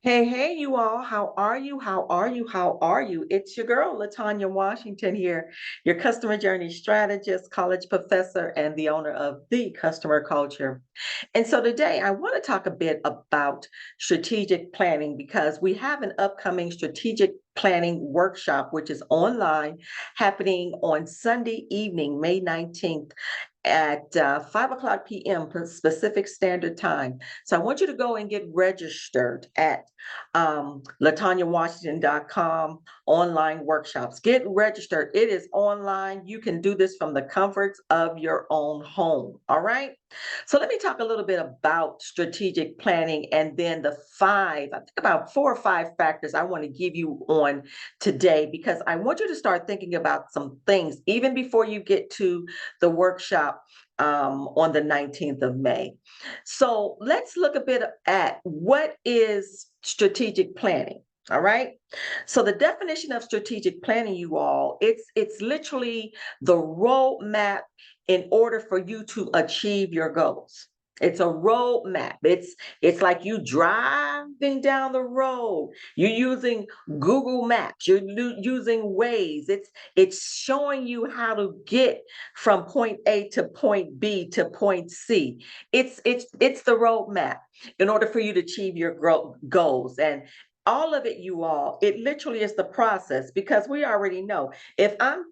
Hey, hey, you all. How are you? How are you? How are you? It's your girl, Latanya Washington here, your customer journey strategist, college professor, and the owner of The Customer Culture. And so today I want to talk a bit about strategic planning because we have an upcoming strategic planning workshop, which is online, happening on Sunday evening, May 19th at 5 o'clock p.m. Pacific Standard Time. So I want you to go and get registered at latanyawashington.com online workshops. Get registered. It is online. You can do this from the comforts of your own home. All right. So let me talk a little bit about strategic planning and then I think about 4 or 5 factors I want to give you on today because I want you to start thinking about some things even before you get to the workshop on the 19th of May. So let's look a bit at what is strategic planning. All right. So the definition of strategic planning, you all, it's literally the roadmap in order for you to achieve your goals. It's a roadmap. It's like you driving down the road. You're using Google Maps. You're using Waze. It's showing you how to get from point A to point B to point C. It's the roadmap in order for you to achieve your goals. And all of it, you all, it literally is the process because we already know if I'm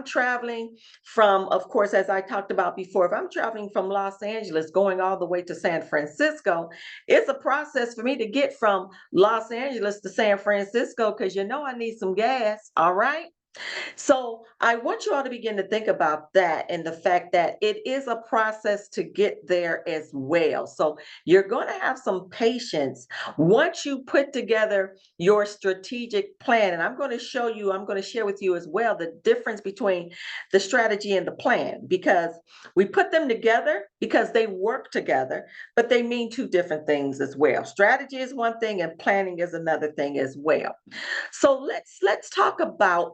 traveling from, of course, as I talked about before, if I'm traveling from Los Angeles going all the way to San Francisco, it's a process for me to get from Los Angeles to San Francisco because I need some gas. All right. So I want you all to begin to think about that and the fact that it is a process to get there as well. So you're going to have some patience once you put together your strategic plan. And I'm going to share with you as well the difference between the strategy and the plan because we put them together because they work together, but they mean two different things as well. Strategy is one thing and planning is another thing as well. So let's talk about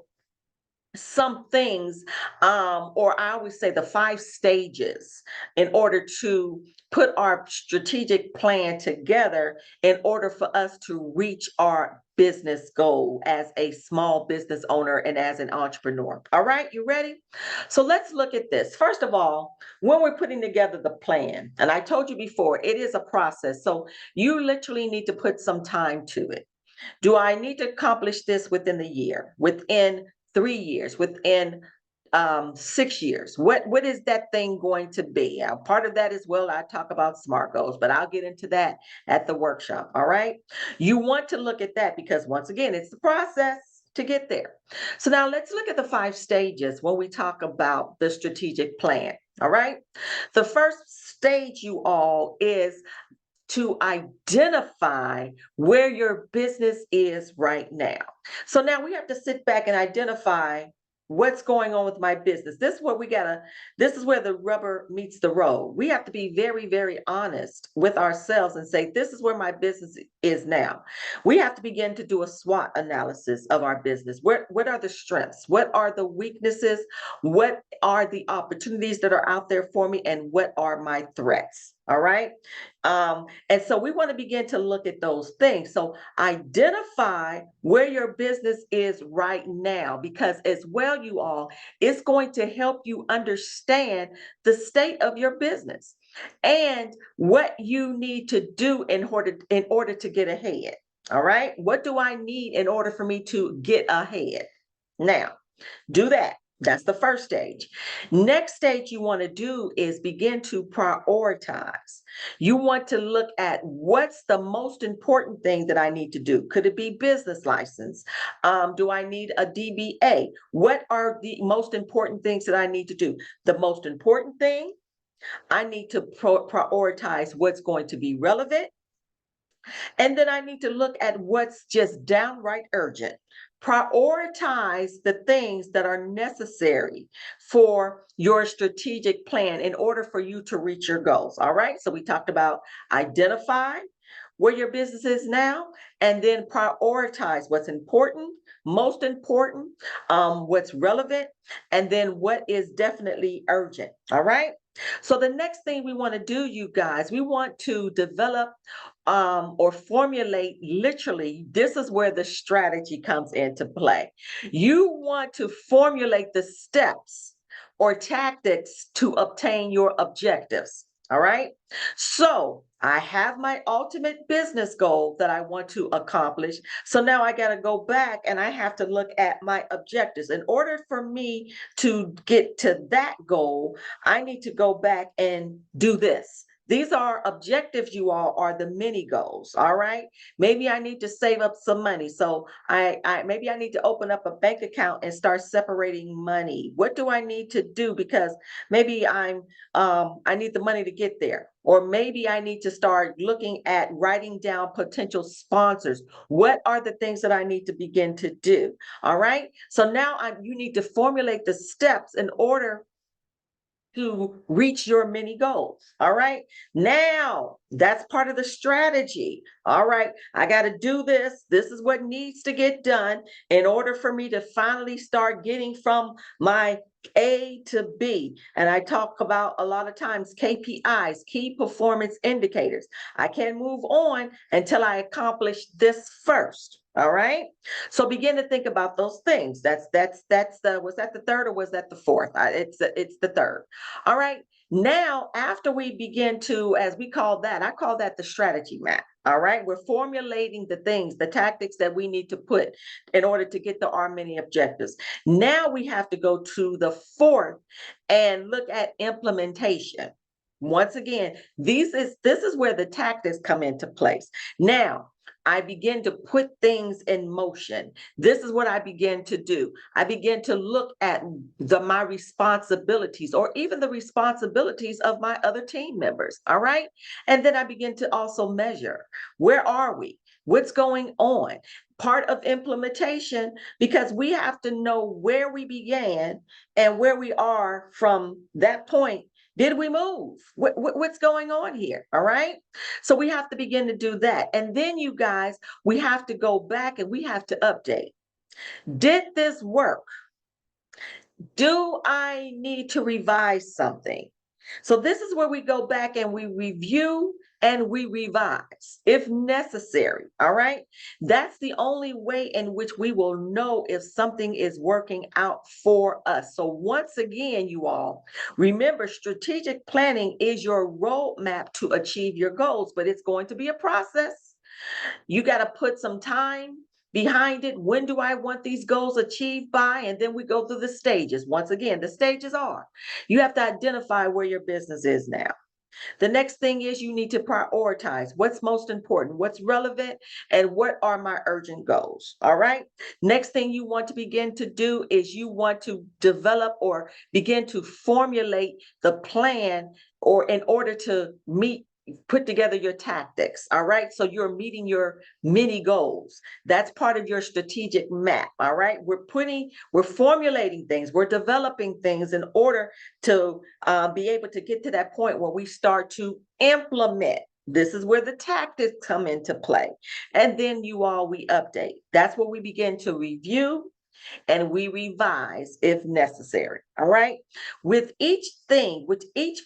some things, or I always say the 5 stages in order to put our strategic plan together in order for us to reach our business goal as a small business owner and as an entrepreneur. All right, you ready? So let's look at this. First of all, when we're putting together the plan, and I told you before, it is a process. So you literally need to put some time to it. Do I need to accomplish this within the year, within 3 years, within 6 years? What is that thing going to be? Part of that as well, I talk about SMART goals, but I'll get into that at the workshop. All right. You want to look at that because once again, it's the process to get there. So now let's look at the 5 stages when we talk about the strategic plan. All right. The first stage, you all, is to identify where your business is right now. So now we have to sit back and identify what's going on with my business. This is where the rubber meets the road. We have to be very, very honest with ourselves and say, this is where my business is now. We have to begin to do a SWOT analysis of our business. What are the strengths? What are the weaknesses? What are the opportunities that are out there for me? And what are my threats? All right. And so we want to begin to look at those things. So identify where your business is right now, because as well, you all, it's going to help you understand the state of your business and what you need to do in order to get ahead. All right. What do I need in order for me to get ahead? Now, do that. That's the first stage. Next stage you want to do is begin to prioritize. You want to look at what's the most important thing that I need to do. Could it be business license? Do I need a DBA? What are the most important things that I need to do? The most important thing, I need to prioritize what's going to be relevant. And then I need to look at what's just downright urgent. Prioritize the things that are necessary for your strategic plan in order for you to reach your goals. All right. So we talked about identify where your business is now, and then prioritize what's important, most important, what's relevant, and then what is definitely urgent. All right. So the next thing we want to do, you guys, we want to develop or formulate literally, this is where the strategy comes into play. You want to formulate the steps or tactics to obtain your objectives. All right. So I have my ultimate business goal that I want to accomplish. So now I got to go back and I have to look at my objectives. In order for me to get to that goal, I need to go back and do this. These are objectives, you all, are the mini goals. All right. Maybe I need to save up some money. So I maybe I need to open up a bank account and start separating money. What do I need to do? Because maybe I need the money to get there. Or maybe I need to start looking at writing down potential sponsors. What are the things that I need to begin to do? All right. So now you need to formulate the steps in order to reach your mini goals. All right. Now that's part of the strategy. All right. I got to do this. This is what needs to get done in order for me to finally start getting from my A to B. And I talk about a lot of times KPIs, key performance indicators. I can't move on until I accomplish this first. All right. So begin to think about those things. That's the, was that the third or was that the fourth? It's the third. All right. Now, after we begin to, as we call that, I call that the strategy map. All right. We're formulating the things, the tactics that we need to put in order to get to our many objectives. Now we have to go to the fourth and look at implementation. Once again, this is where the tactics come into place. Now, I begin to put things in motion. This is what I begin to do. I begin to look at my responsibilities or even the responsibilities of my other team members. All right. And then I begin to also measure, where are we? What's going on? Part of implementation, because we have to know where we began and where we are from that point. Did we move? What's going on here? All right. So we have to begin to do that. And then, you guys, we have to go back and we have to update. Did this work? Do I need to revise something? So this is where we go back and we review and we revise if necessary. All right. That's the only way in which we will know if something is working out for us. So once again, you all remember, strategic planning is your roadmap to achieve your goals, but it's going to be a process. You got to put some time behind it. When do I want these goals achieved by? And then we go through the stages. Once again, the stages are, you have to identify where your business is now. The next thing is you need to prioritize what's most important, what's relevant, and what are my urgent goals. All right. Next thing you want to begin to do is you want to develop or begin to formulate the plan or in order to put together your tactics. All right. So you're meeting your mini goals. That's part of your strategic map. All right. We're formulating things, we're developing things in order to be able to get to that point where we start to implement. This is where the tactics come into play. And then we update. That's where we begin to review and we revise if necessary. All right. With each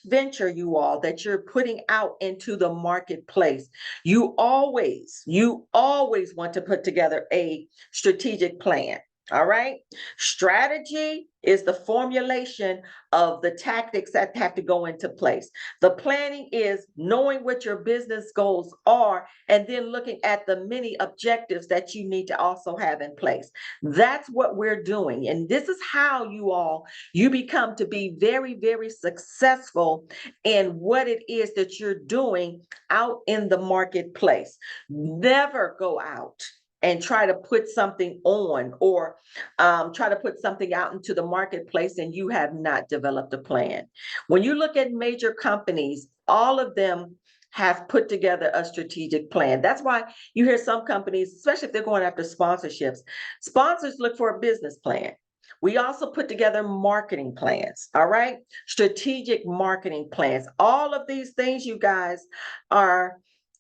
venture, you all, that you're putting out into the marketplace, you always want to put together a strategic plan. All right. Strategy is the formulation of the tactics that have to go into place. The planning is knowing what your business goals are and then looking at the many objectives that you need to also have in place. That's what we're doing. And this is how you become to be very, very successful in what it is that you're doing out in the marketplace. Never go out and try to put something on or try to put something out into the marketplace and you have not developed a plan. When you look at major companies, all of them have put together a strategic plan. That's why you hear some companies, especially if they're going after sponsorships, sponsors look for a business plan. We also put together marketing plans, all right? Strategic marketing plans. All of these things, you guys, are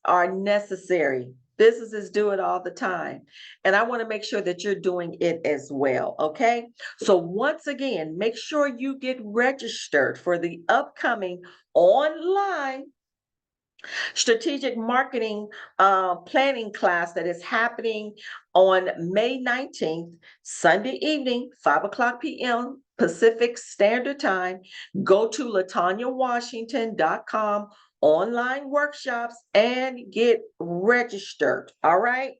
necessary Businesses do it all the time. And I want to make sure that you're doing it as well. Okay. So, once again, make sure you get registered for the upcoming online strategic marketing planning class that is happening on May 19th, Sunday evening, 5 o'clock p.m. Pacific Standard Time. Go to latanyawashington.com online workshops and get registered. All right.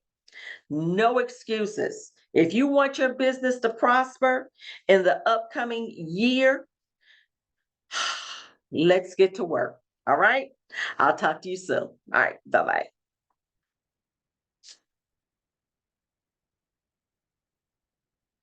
No excuses. If you want your business to prosper in the upcoming year, let's get to work. All right. I'll talk to you soon. All right. Bye bye.